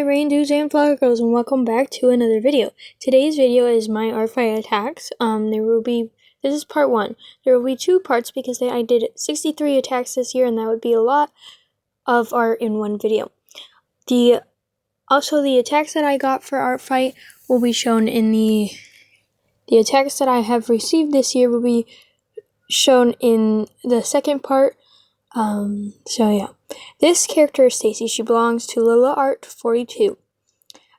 rain dudes and flower girls, and welcome back to another video. Today's video is my art fight attacks. This is part 1. There will be 2 parts because I did 63 attacks this year, and that would be a lot of art in one video. Also the attacks that I got for art fight will be shown in the attacks that I have received this year will be shown in the second part. This character is Stacy. She belongs to Lila Art 42.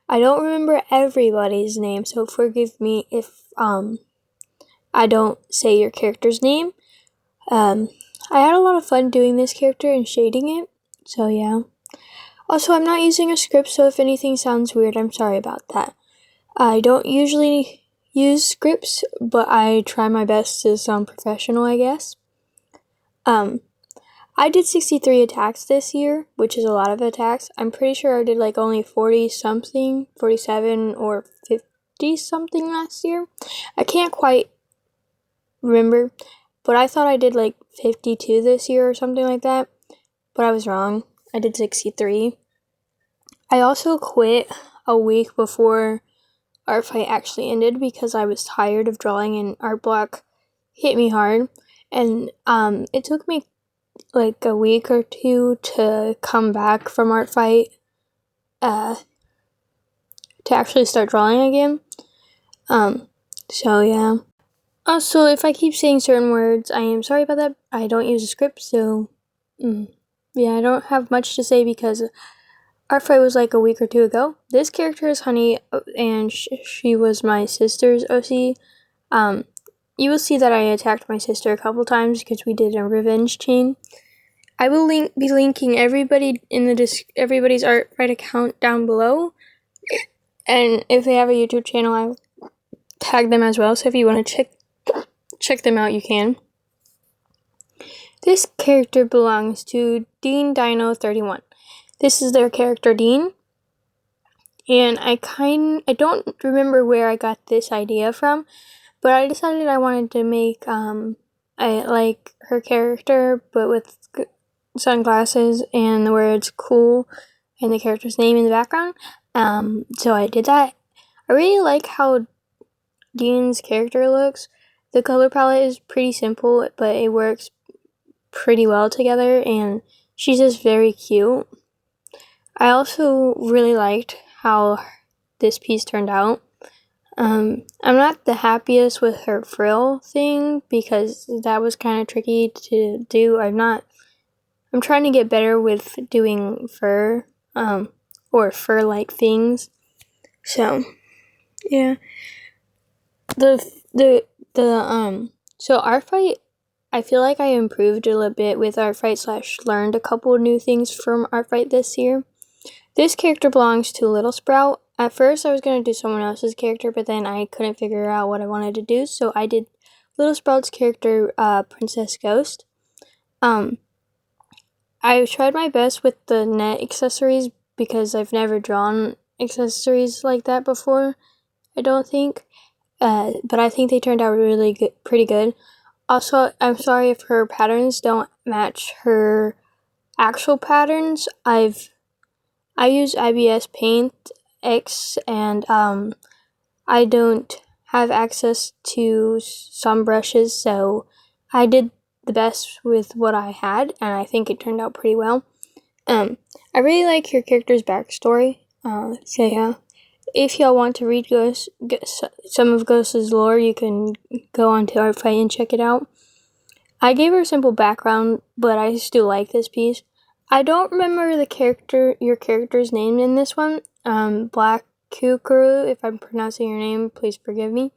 I don't remember everybody's name, so forgive me if I don't say your character's name. I had a lot of fun doing this character and shading it, so yeah. Also, I'm not using a script, so if anything sounds weird, I'm sorry about that. I don't usually use scripts, but I try my best to sound professional, I guess. I did 63 attacks this year, which is a lot of attacks. I'm pretty sure I did like only 40-something, 47 or 50-something last year. I can't quite remember, but I thought I did like 52 this year or something like that, but I was wrong. I did 63. I also quit a week before art fight actually ended because I was tired of drawing and art block hit me hard, and it took me like a week or 2 to come back from art fight to actually start drawing again. So yeah. Also, if I keep saying certain words, I am sorry about that. I don't use a script, so yeah, I don't have much to say because art fight was like a week or 2 ago. This character is Honey, and she was my sister's OC. You will see that I attacked my sister a couple times because we did a revenge chain. I will be linking everybody in everybody's art fight account down below, and if they have a YouTube channel, I will tag them as well. So if you want to check them out, you can. This character belongs to Dean Dino 31. This is their character Dean, and I don't remember where I got this idea from, but I decided I wanted to make like her character, but with sunglasses and the words cool and the character's name in the background. So I did that. I really like how Dean's character looks. The color palette is pretty simple, but it works pretty well together, and she's just very cute. I also really liked how this piece turned out. I'm not the happiest with her frill thing because that was kind of tricky to do. I'm trying to get better with doing fur, or fur-like things. So, yeah. So art fight, I feel like I improved a little bit with art fight / learned a couple new things from art fight this year. This character belongs to Little Sprout. At first, I was going to do someone else's character, but then I couldn't figure out what I wanted to do, so I did Little Sprout's character, Princess Ghost. I tried my best with the net accessories because I've never drawn accessories like that before, I don't think. But I think they turned out pretty good. Also, I'm sorry if her patterns don't match her actual patterns. I use IBS Paint X, and I don't have access to some brushes, so I did the best with what I had, and I think it turned out pretty well. I really like your character's backstory. So yeah, if y'all want to read some of Ghost's lore, you can go onto Art Fight and check it out. I gave her a simple background, but I still like this piece. I don't remember your character's name in this one. Black Kukuru, if I'm pronouncing your name, please forgive me.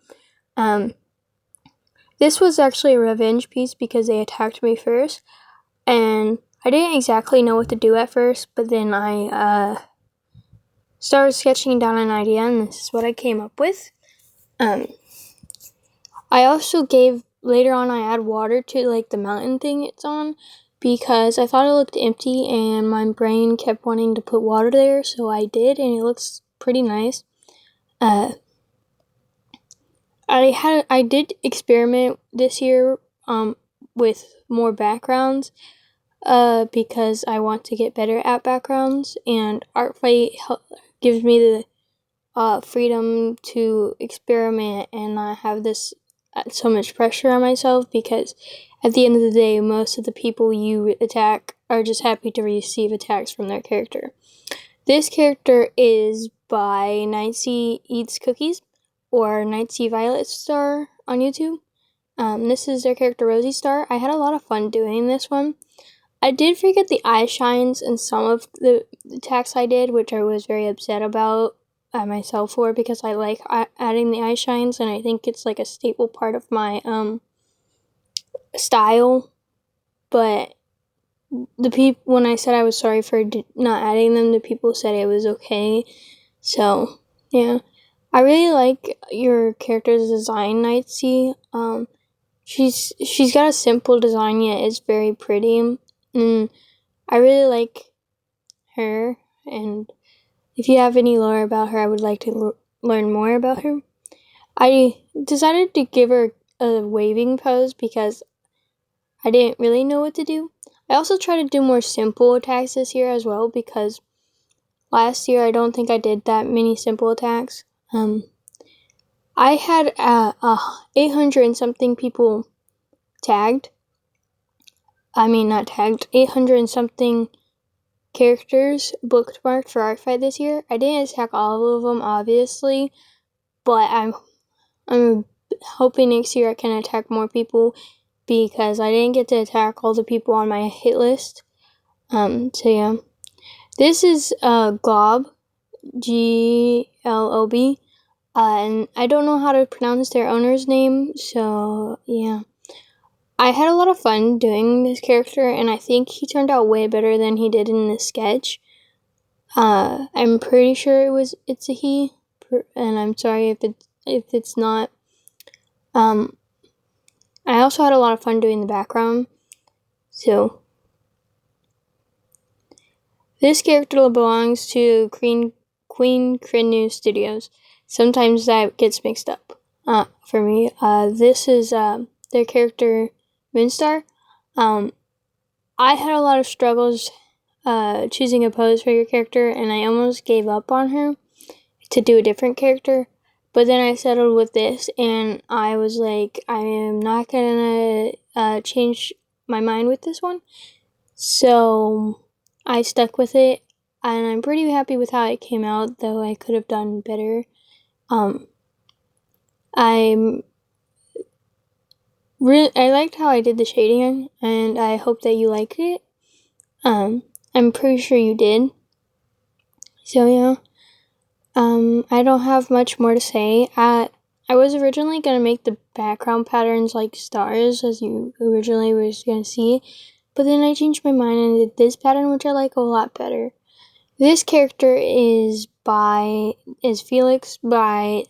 This was actually a revenge piece because they attacked me first, and I didn't exactly know what to do at first, but then I started sketching down an idea, and this is what I came up with. I also later on I add water to like the mountain thing it's on because I thought it looked empty and my brain kept wanting to put water there, so I did, and it looks pretty nice. I did experiment this year with more backgrounds because I want to get better at backgrounds, and art fight gives me the freedom to experiment and not have this so much pressure on myself, because at the end of the day, most of the people you attack are just happy to receive attacks from their character. This character is by Nightsea Eats Cookies, or Nightsea Violet Star on YouTube. This is their character Rosie Star. I had a lot of fun doing this one. I did forget the eye shines in some of the attacks I did, which I was very upset about myself for, because I like adding the eye shines, and I think it's like a staple part of my style. But the people, when I said I was sorry for not adding them, the people said it was okay. So yeah, I really like your character's design, Nightsea. She's got a simple design, yet it's very pretty, and I really like her. And if you have any lore about her, I would like to learn more about her. I decided to give her a waving pose because I didn't really know what to do. I also try to do more simple attacks this year as well, because last year I don't think I did that many simple attacks. I had 800 and something people tagged. I mean, not tagged, 800 and something characters bookmarked for Arcfight this year. I didn't attack all of them, obviously, but I'm hoping next year I can attack more people, because I didn't get to attack all the people on my hit list. So yeah. This is Glob, Glob, and I don't know how to pronounce their owner's name, so yeah. I had a lot of fun doing this character, and I think he turned out way better than he did in the sketch. I'm pretty sure it's a he, and I'm sorry if it's not. I also had a lot of fun doing the background. So this character belongs to Queen Crinu Studios. Sometimes that gets mixed up for me. This is their character Moonstar. I had a lot of struggles choosing a pose for your character, and I almost gave up on her to do a different character. But then I settled with this, and I was like, I am not gonna change my mind with this one. So I stuck with it, and I'm pretty happy with how it came out, though I could have done better. I liked how I did the shading, and I hope that you liked it. I'm pretty sure you did. So yeah. I don't have much more to say. I was originally gonna make the background patterns like stars, as you originally was gonna see, but then I changed my mind and did this pattern, which I like a lot better. This character is Felix by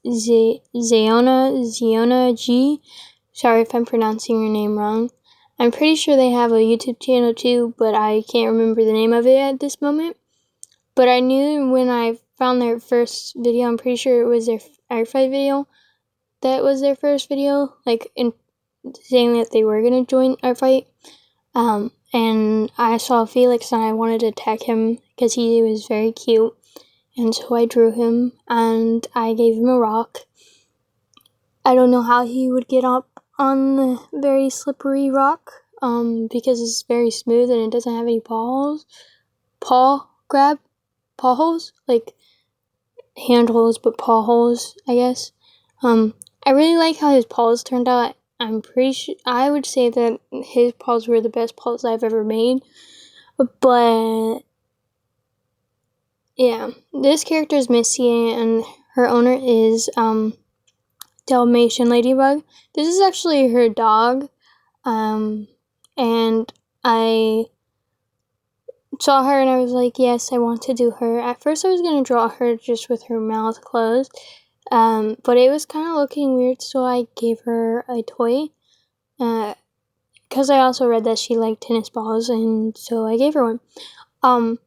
Ziona G. Sorry if I'm pronouncing your name wrong. I'm pretty sure they have a YouTube channel too, but I can't remember the name of it at this moment. But I knew when I found their first video, I'm pretty sure it was their Arcfight video, that was their first video, like in saying that they were gonna join Arcfight. And I saw Felix and I wanted to attack him because he was very cute, and so I drew him and I gave him a rock. I don't know how he would get up on the very slippery rock, because it's very smooth and it doesn't have any paw holes, like handholds, but paw holes, I guess. I really like how his paws turned out. I'm pretty sure I would say that his paws were the best paws I've ever made. But yeah, this character is Missy, and her owner is Dalmatian Ladybug. This is actually her dog, and I saw her and I was like, yes, I want to do her. At first I was going to draw her just with her mouth closed, but it was kind of looking weird, so I gave her a toy, because I also read that she liked tennis balls, and so I gave her one.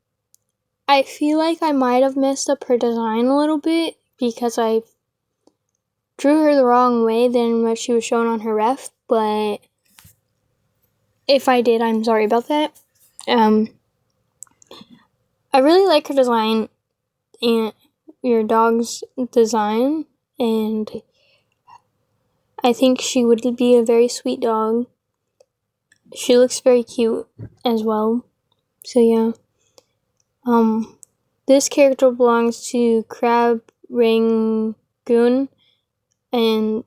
I feel like I might have messed up her design a little bit, because I drew her the wrong way than what she was shown on her ref, but if I did, I'm sorry about that. I really like her design. and your dog's design, and I think she would be a very sweet dog. She looks very cute as well. So yeah. This character belongs to Crab Rangoon, and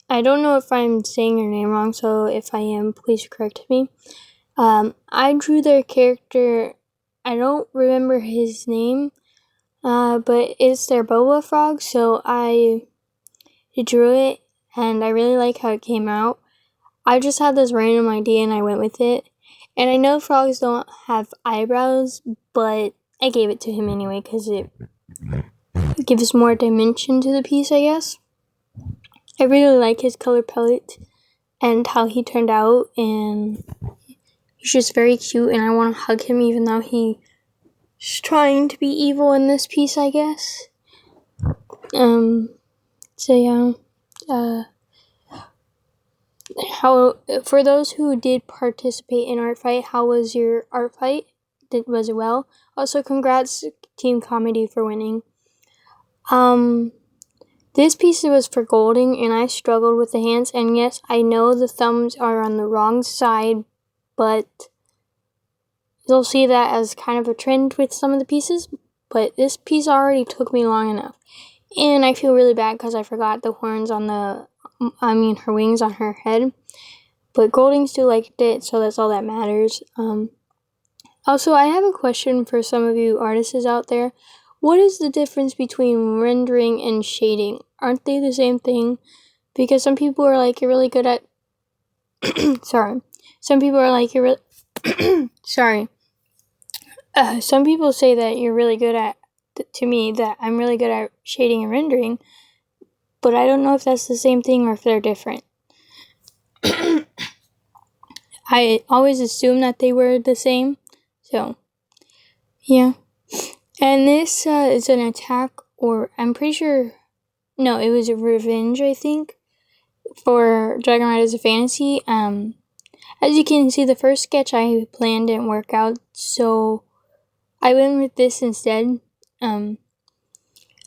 I don't know if I'm saying her name wrong, so if I am, please correct me. I drew their character. I don't remember his name, but it's their boba frog, so I drew it, and I really like how it came out. I just had this random idea, and I went with it. And I know frogs don't have eyebrows, but I gave it to him anyway, because it gives more dimension to the piece, I guess. I really like his color palette and how he turned out, and he's just very cute, and I want to hug him even though he's trying to be evil in this piece, I guess. So yeah. How, for those who did participate in Art Fight, how was your art fight? Was it well? Also, congrats Team Comedy for winning. This piece was for Golding, and I struggled with the hands, and yes, I know the thumbs are on the wrong side, but you'll see that as kind of a trend with some of the pieces, but this piece already took me long enough. And I feel really bad because I forgot the horns on her wings on her head. But Golding still liked it, so that's all that matters. Also, I have a question for some of you artists out there. What is the difference between rendering and shading? Aren't they the same thing? Because some people are like, you're really good at... Sorry. Some people are like, you're really... Sorry. Some people say that you're really good at... to me, that I'm really good at shading and rendering. But I don't know if that's the same thing or if they're different. I always assumed that they were the same. So, yeah. And this is an attack, or I'm pretty sure... No, it was a revenge, I think, for Dragon Riders of Fantasy. As you can see, the first sketch I planned didn't work out, so I went with this instead. I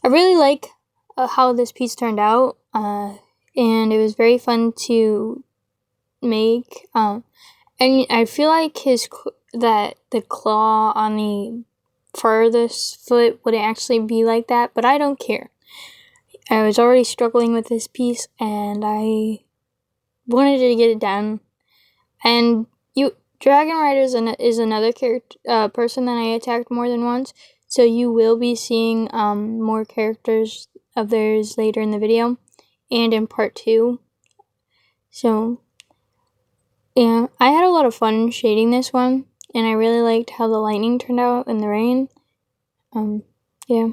really like how this piece turned out, and it was very fun to make. And I feel like that the claw on the furthest foot wouldn't actually be like that, but I don't care. I was already struggling with this piece, and I wanted to get it done. And Dragon Riders is another person that I attacked more than once, so you will be seeing more characters of theirs later in the video, and in part 2. So, yeah, I had a lot of fun shading this one, and I really liked how the lightning turned out in the rain. Yeah.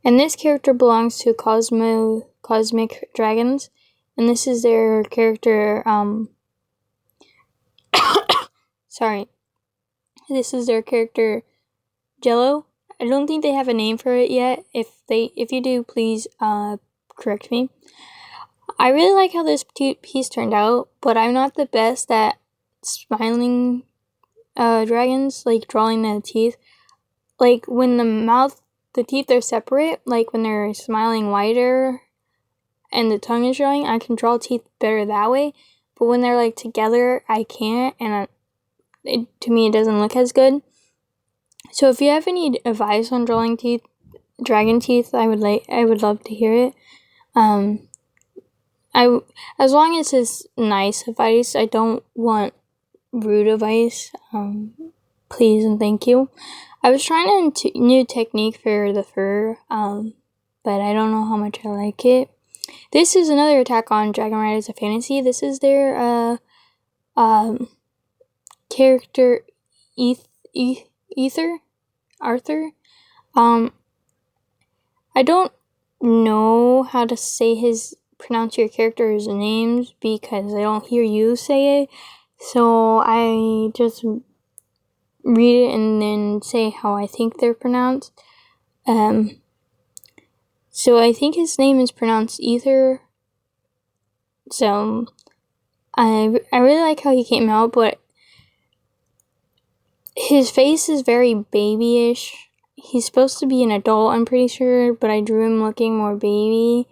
And this character belongs to Cosmic Dragons, and this is their character, sorry. This is their character, Jello. I don't think they have a name for it yet. If you do, please, correct me. I really like how this piece turned out, but I'm not the best at smiling, dragons, like drawing the teeth. Like, when the teeth are separate, like when they're smiling wider and the tongue is showing, I can draw teeth better that way. But when they're like together, I can't, and to me it doesn't look as good. So if you have any advice on drawing dragon teeth, I would love to hear it. As long as it's nice advice, I don't want rude advice. Please and thank you. I was trying a new technique for the fur, but I don't know how much I like it. This is another attack on Dragon Riders of Fantasy. This is their character Arthur. I don't know how to pronounce your character's names because I don't hear you say it. So I just read it and then say how I think they're pronounced. So I think his name is pronounced Ether. So I really like how he came out, but his face is very babyish, he's supposed to be an adult, I'm pretty sure, but I drew him looking more baby.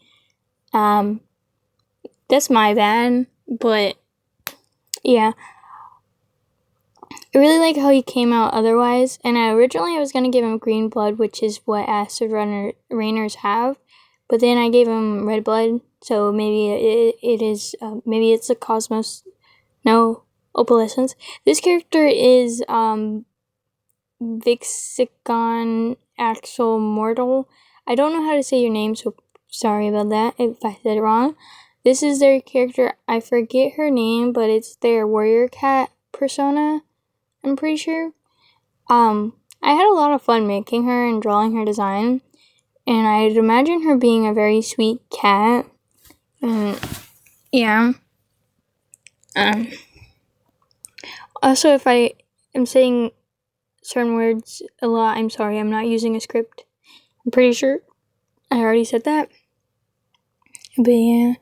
That's my bad, but yeah. I really like how he came out otherwise, and originally I was going to give him green blood, which is what acid rainers have, but then I gave him red blood, so maybe it is, maybe it's a Cosmos, no, opalescence. This character is, Vixicon Axel Mortal. I don't know how to say your name, so sorry about that if I said it wrong. This is their character. I forget her name, but it's their warrior cat persona, I'm pretty sure. I had a lot of fun making her and drawing her design, and I'd imagine her being a very sweet cat. Yeah. Also, if I am saying certain words a lot, I'm sorry. I'm not using a script. I'm pretty sure I already said that. But yeah.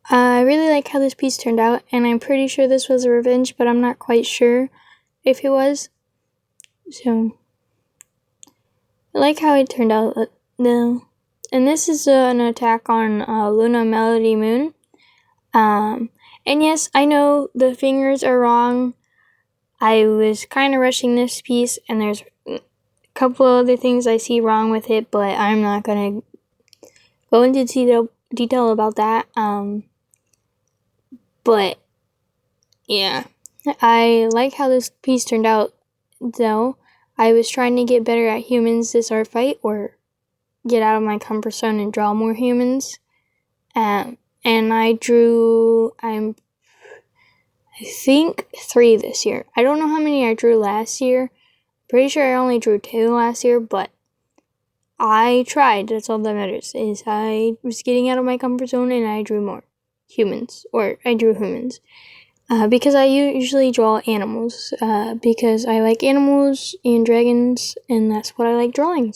I really like how this piece turned out, and I'm pretty sure this was a revenge, but I'm not quite sure if it was. So, I like how it turned out, though. And this is an attack on Luna Melody Moon. And yes, I know the fingers are wrong. I was kind of rushing this piece, and there's a couple other things I see wrong with it, but I'm not going to go into detail about that. But yeah, I like how this piece turned out, though. I was trying to get better at humans this art fight, or get out of my comfort zone and draw more humans. And I drew, I think 3 this year. I don't know how many I drew last year. Pretty sure I only drew 2 last year, but I tried. That's all that matters, is I was getting out of my comfort zone and I drew more humans, or I drew humans. Because I usually draw animals, because I like animals and dragons, and that's what I like drawing.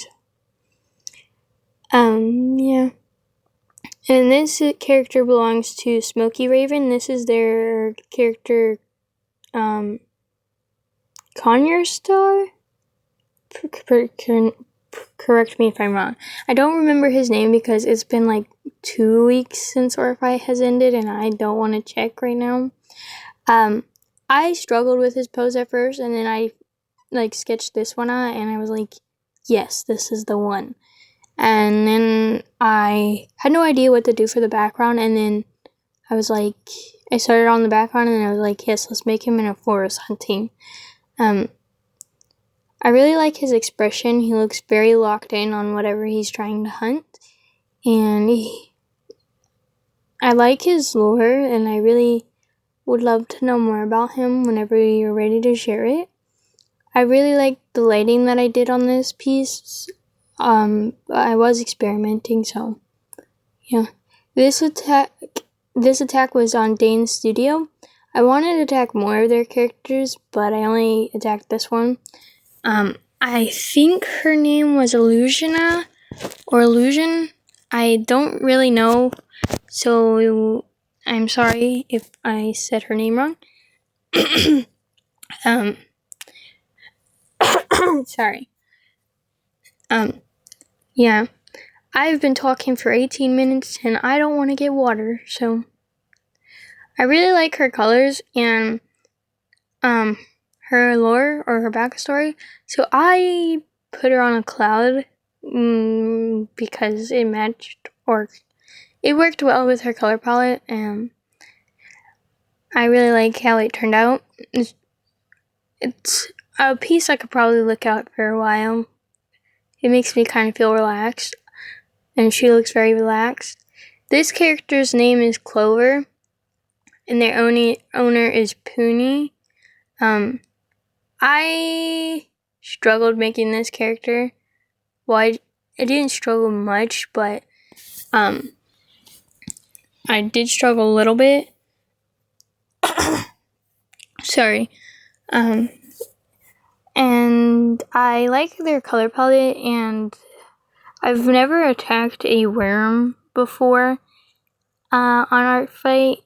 Yeah. And this character belongs to Smoky Raven. This is their character, Conyer Star? Correct me if I'm wrong. I don't remember his name because it's been like 2 weeks since Orphi has ended, and I don't want to check right now. I struggled with his pose at first, and then I sketched this one out, and I was like, yes, this is the one. And then I had no idea what to do for the background, and then I was like, I started on the background, and I was like, yes, let's make him in a forest hunting. I really like his expression. He looks very locked in on whatever he's trying to hunt, and I like his lore, and I really would love to know more about him whenever you're ready to share it. I really like the lighting that I did on this piece. I was experimenting, so yeah. This attack was on Dane's studio. I wanted to attack more of their characters, but I only attacked this one. I think her name was Illusiona, or Illusion. I don't really know, so I'm sorry if I said her name wrong. Sorry. Yeah. I've been talking for 18 minutes and I don't want to get water, so I really like her colors and her lore, or her backstory. So I put her on a cloud because it matched, or it worked well with her color palette, and I really like how it turned out. It's a piece I could probably look at for a while. It makes me kind of feel relaxed, and she looks very relaxed. This character's name is Clover, and their owner is Puni. I struggled making this character. Well, I didn't struggle much, but I did struggle a little bit. Sorry. And I like their color palette, and I've never attacked a worm before on Art Fight,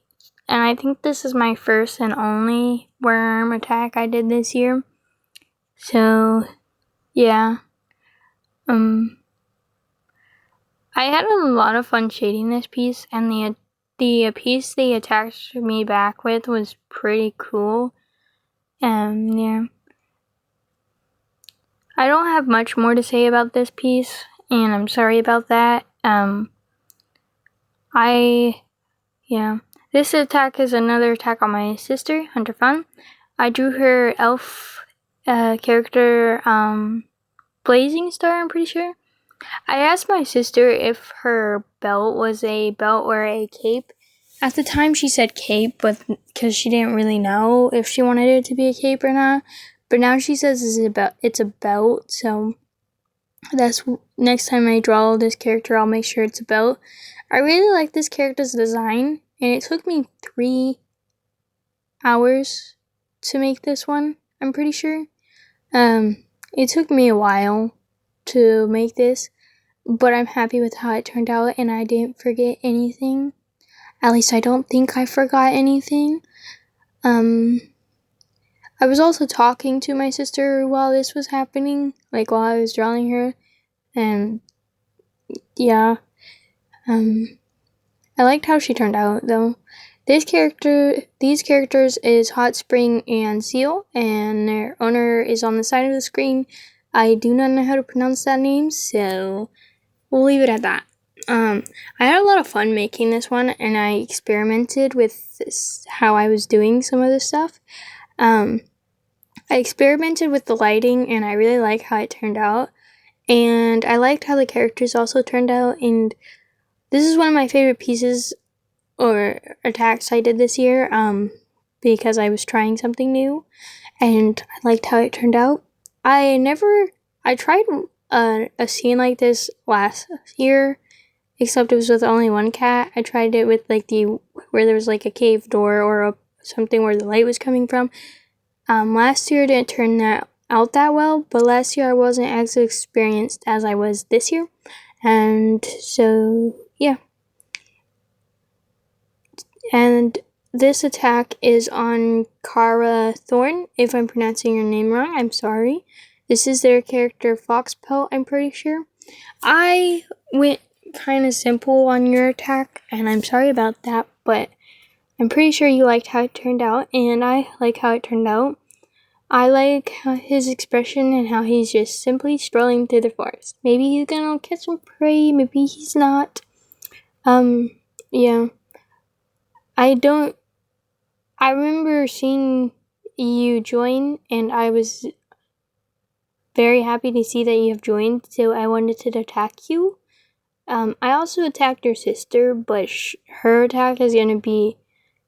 and I think this is my first and only worm attack I did this year. So, yeah. I had a lot of fun shading this piece, and the piece they attached me back with was pretty cool. Yeah. I don't have much more to say about this piece, and I'm sorry about that. This attack is another attack on my sister, Hunter Fun. I drew her elf character, Blazing Star, I'm pretty sure. I asked my sister if her belt was a belt or a cape. At the time she said cape, but because she didn't really know if she wanted it to be a cape or not. But now she says it's a belt, so that's next time I draw this character, I'll make sure it's a belt. I really like this character's design, and it took me 3 hours to make this one, I'm pretty sure. It took me a while to make this, but I'm happy with how it turned out, and I didn't forget anything. At least I don't think I forgot anything. I was also talking to my sister while this was happening, like while I was drawing her, and yeah. I liked how she turned out, though. These characters is Hot Spring and Seal, and their owner is on the side of the screen. I do not know how to pronounce that name, so we'll leave it at that. I had a lot of fun making this one, and I experimented with how I was doing some of this stuff. I experimented with the lighting, and I really like how it turned out. And I liked how the characters also turned out, and this is one of my favorite pieces or attacks I did this year, because I was trying something new, and I liked how it turned out. I tried a scene like this last year, except it was with only one cat. I tried it with where there was like a cave door or something where the light was coming from. Last year didn't turn that out that well, but last year I wasn't as experienced as I was this year, and so yeah. And this attack is on Kara Thorn. If I'm pronouncing your name wrong, I'm sorry. This is their character Foxpelt, I'm pretty sure. I went kind of simple on your attack, and I'm sorry about that, but I'm pretty sure you liked how it turned out, and I like how it turned out. I like his expression and how he's just simply strolling through the forest. Maybe he's gonna catch some prey, maybe he's not. Yeah. I remember seeing you join, and I was very happy to see that you have joined, so I wanted to attack you. I also attacked your sister, but her attack is going to be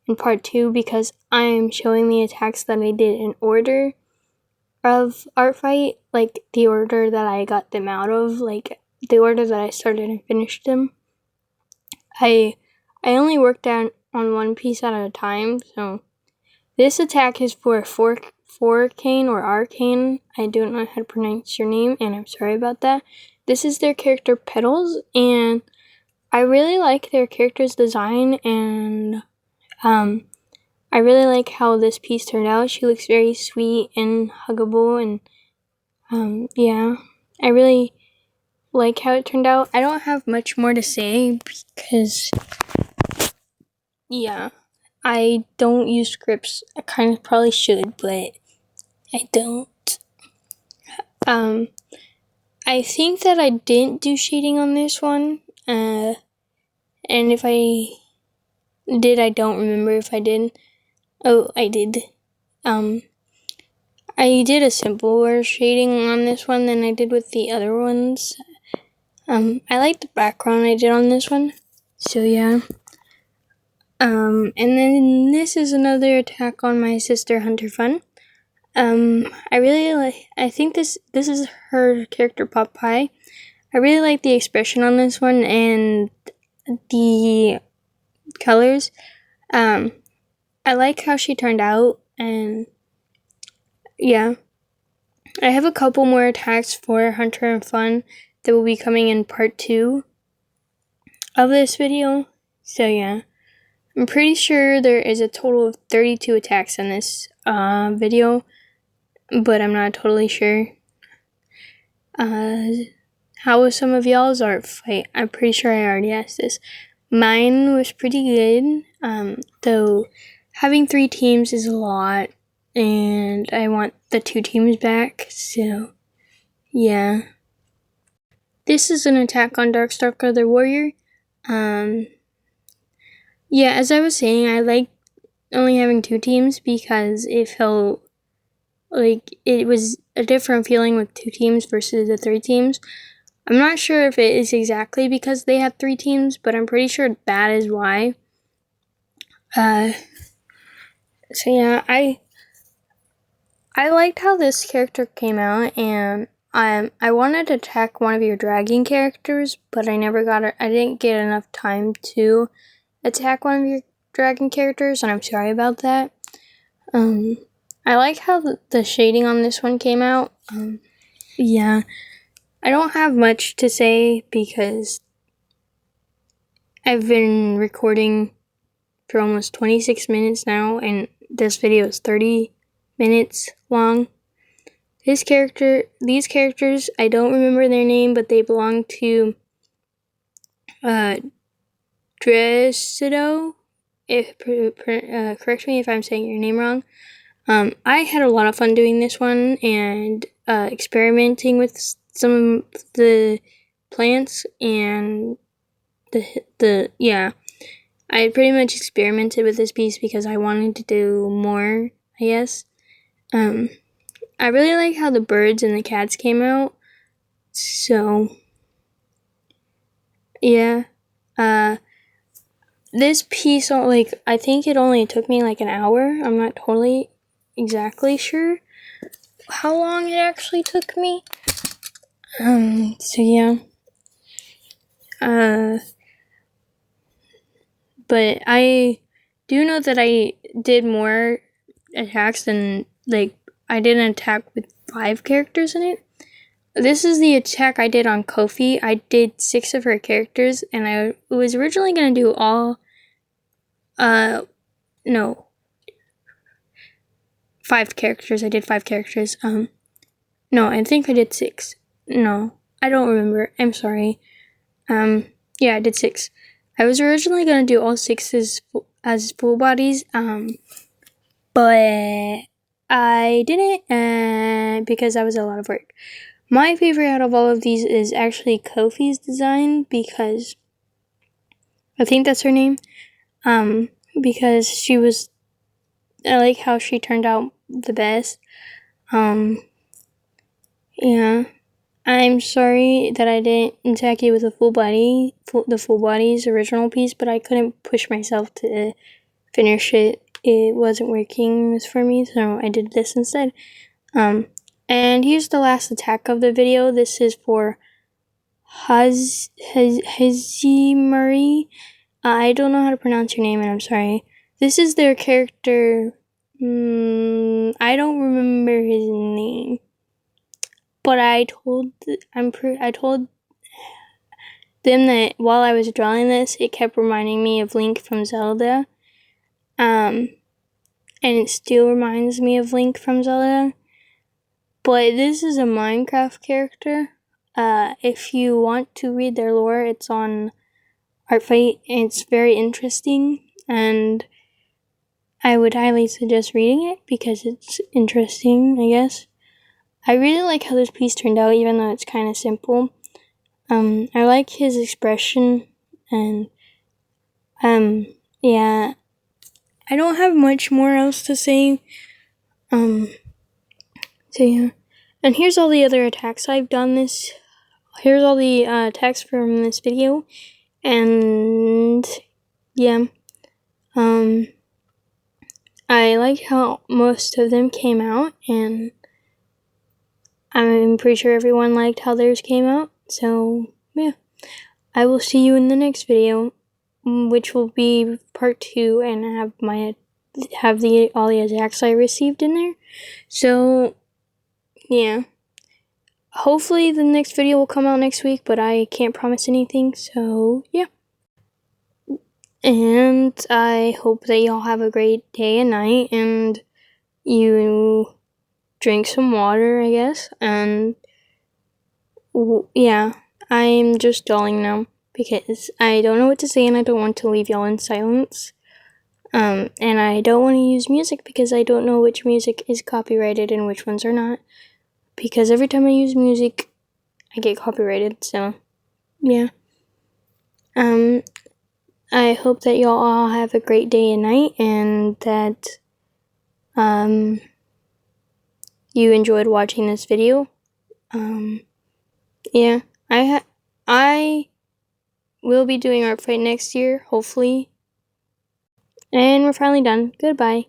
in part 2 because I'm showing the attacks that I did in order of Art Fight, like the order that I got them out of, like the order that I started and finished them. I only worked on one piece at a time, so this attack is for Forcane or Arcane. I don't know how to pronounce your name, and I'm sorry about that. This is their character Petals, and I really like their character's design, and I really like how this piece turned out. She looks very sweet and huggable, and yeah, I really like how it turned out. I don't have much more to say because, yeah, I don't use scripts. I kind of probably should, but I don't. I think that I didn't do shading on this one, and if I did, I don't remember if I did. Oh, I did. I did a simpler shading on this one than I did with the other ones. I like the background I did on this one, so yeah. And then this is another attack on my sister Hunter Fun. I think this is her character Popeye. I really like the expression on this one and the colors. I like how she turned out, and yeah. I have a couple more attacks for Hunter and Fun that will be coming in part 2 of this video. So yeah, I'm pretty sure there is a total of 32 attacks in this video, but I'm not totally sure. how was some of y'all's art fight? I'm pretty sure I already asked this. Mine was pretty good, though having 3 teams is a lot, and I want the 2 teams back, so yeah. This is an attack on Darkstalker the Warrior. Yeah, as I was saying, I like only having 2 teams because it felt like it was a different feeling with 2 teams versus the 3 teams. I'm not sure if it is exactly because they have 3 teams, but I'm pretty sure that is why. So yeah, I liked how this character came out, and I wanted to attack one of your dragon characters, but I didn't get enough time to attack one of your dragon characters, and I'm sorry about that. I like how the shading on this one came out. Yeah, I don't have much to say because I've been recording for almost 26 minutes now, and this video is 30 minutes long. These characters, I don't remember their name, but they belong to Dressido. Correct me if I'm saying your name wrong. I had a lot of fun doing this one and experimenting with some of the plants and yeah. I pretty much experimented with this piece because I wanted to do more, I guess. I really like how the birds and the cats came out. So, yeah. This piece, I think it only took me like an hour. I'm not totally exactly sure how long it actually took me. So yeah. But I do know that I did more attacks than, I did an attack with 5 characters in it. This is the attack I did on Kofi. I did 6 of her characters, and I was originally going to do all, 5 characters. I did 5 characters. No, I think I did 6. No, I don't remember. I'm sorry. Yeah, I did 6. I was originally going to do all 6 as full bodies, but I didn't because that was a lot of work. My favorite out of all of these is actually Kofi's design because I think that's her name. Because I like how she turned out the best. Yeah. I'm sorry that I didn't attack you with a the full body's original piece, but I couldn't push myself to finish it. It wasn't working for me, so I did this instead. And here's the last attack of the video. This is for Hazimari. I don't know how to pronounce your name, and I'm sorry. This is their character. I don't remember his name. But I told them that while I was drawing this, it kept reminding me of Link from Zelda. And it still reminds me of Link from Zelda. But this is a Minecraft character. If you want to read their lore, it's on Artfight. It's very interesting, and I would highly suggest reading it because it's interesting, I guess. I really like how this piece turned out, even though it's kind of simple. I like his expression, and, yeah. I don't have much more else to say. So yeah. And here's all the other attacks I've done here's all the attacks from this video, and, yeah. I like how most of them came out, and I'm pretty sure everyone liked how theirs came out, so yeah. I will see you in the next video, which will be part 2, and have all the attacks I received in there. So yeah. Hopefully the next video will come out next week, but I can't promise anything, so yeah. And I hope that y'all have a great day and night, and you drink some water, I guess, and yeah. I'm just stalling now because I don't know what to say and I don't want to leave y'all in silence. And I don't want to use music because I don't know which music is copyrighted and which ones are not. Because every time I use music, I get copyrighted, so yeah. I hope that y'all all have a great day and night and that you enjoyed watching this video. Yeah, I will be doing Art Fight next year, hopefully. And we're finally done. Goodbye.